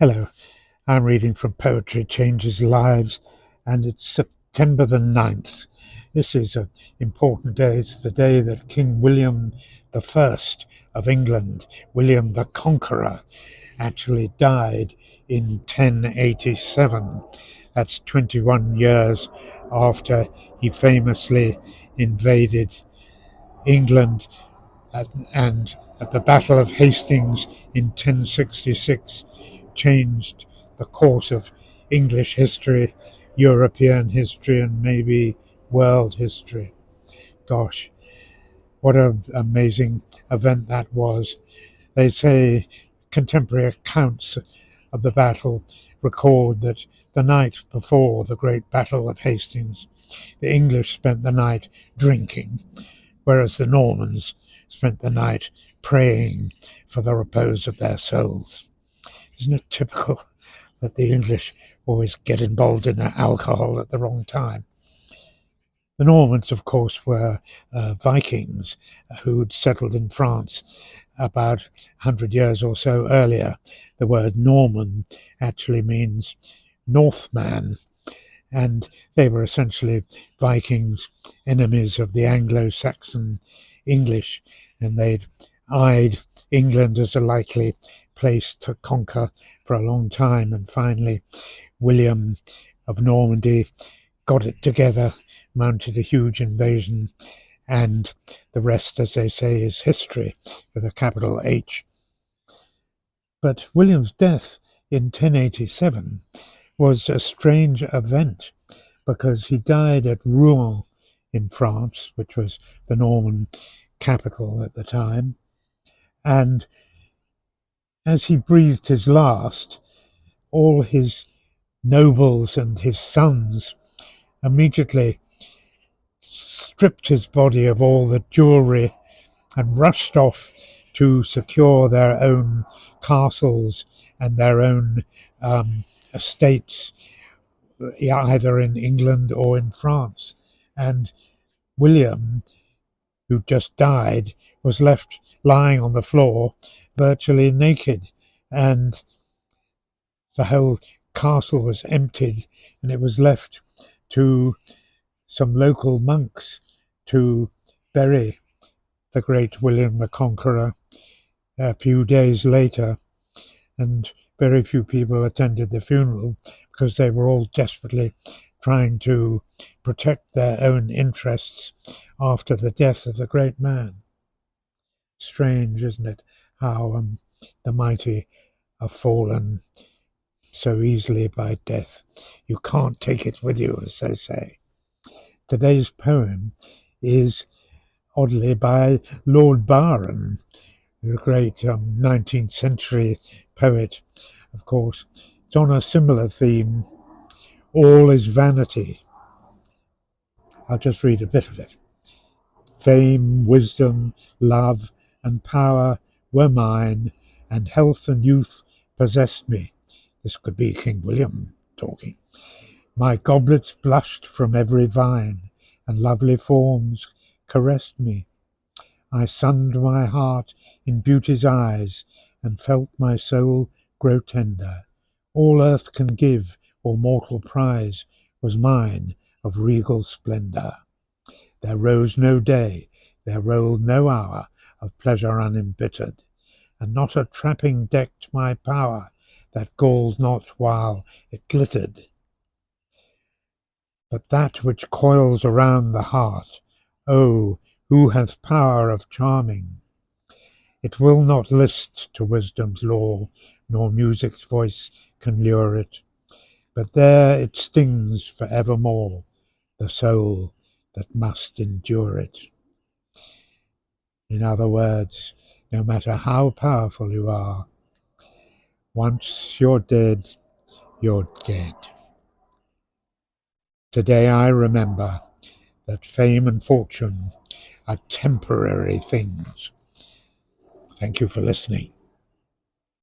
Hello, I'm reading from Poetry Changes Lives, and it's September the 9th. This is an important day. It's the day that King William the First of England, William the Conqueror, actually died in 1087. That's 21 years after he famously invaded England and at the Battle of Hastings in 1066 changed the course of English history, European history, and maybe world history. Gosh, what an amazing event that was. They say contemporary accounts of the battle record that the night before the great Battle of Hastings, the English spent the night drinking, whereas the Normans spent the night praying for the repose of their souls. Isn't it typical that the English always get involved in alcohol at the wrong time? The Normans, of course, were Vikings who'd settled in France about 100 years or so earlier. The word Norman actually means Northman, and they were essentially Vikings, enemies of the Anglo-Saxon English, and they'd eyed England as a likely place to conquer for a long time. And finally, William of Normandy got it together, mounted a huge invasion, and the rest, as they say, is history, with a capital H. But William's death in 1087 was a strange event because he died at Rouen in France, which was the Norman capital at the time. And as he breathed his last, all his nobles and his sons immediately stripped his body of all the jewelry and rushed off to secure their own castles and their own estates, either in England or in France. And William, who just died, was left lying on the floor, virtually naked, and the whole castle was emptied, and it was left to some local monks to bury the great William the Conqueror a few days later. And very few people attended the funeral because they were all desperately trying to protect their own interests after the death of the great man. Strange, isn't it, how the mighty are fallen so easily by death. You can't take it with you, as they say. Today's poem is oddly by Lord Byron, the great 19th century poet, of course. It's on a similar theme. All is vanity. I'll just read a bit of it. Fame, wisdom, love, and power were mine, and health and youth possessed me. This could be King William talking. My goblets blushed from every vine, and lovely forms caressed me. I sunned my heart in beauty's eyes, and felt my soul grow tender. All earth can give, or mortal prize, was mine of regal splendour. There rose no day, there rolled no hour of pleasure unembittered, and not a trapping decked my power that galled not while it glittered. But that which coils around the heart, oh, who hath power of charming? It will not list to wisdom's law, nor music's voice can lure it, but there it stings for evermore, the soul that must endure it. In other words, no matter how powerful you are, once you're dead, you're dead. Today I remember that fame and fortune are temporary things. Thank you for listening.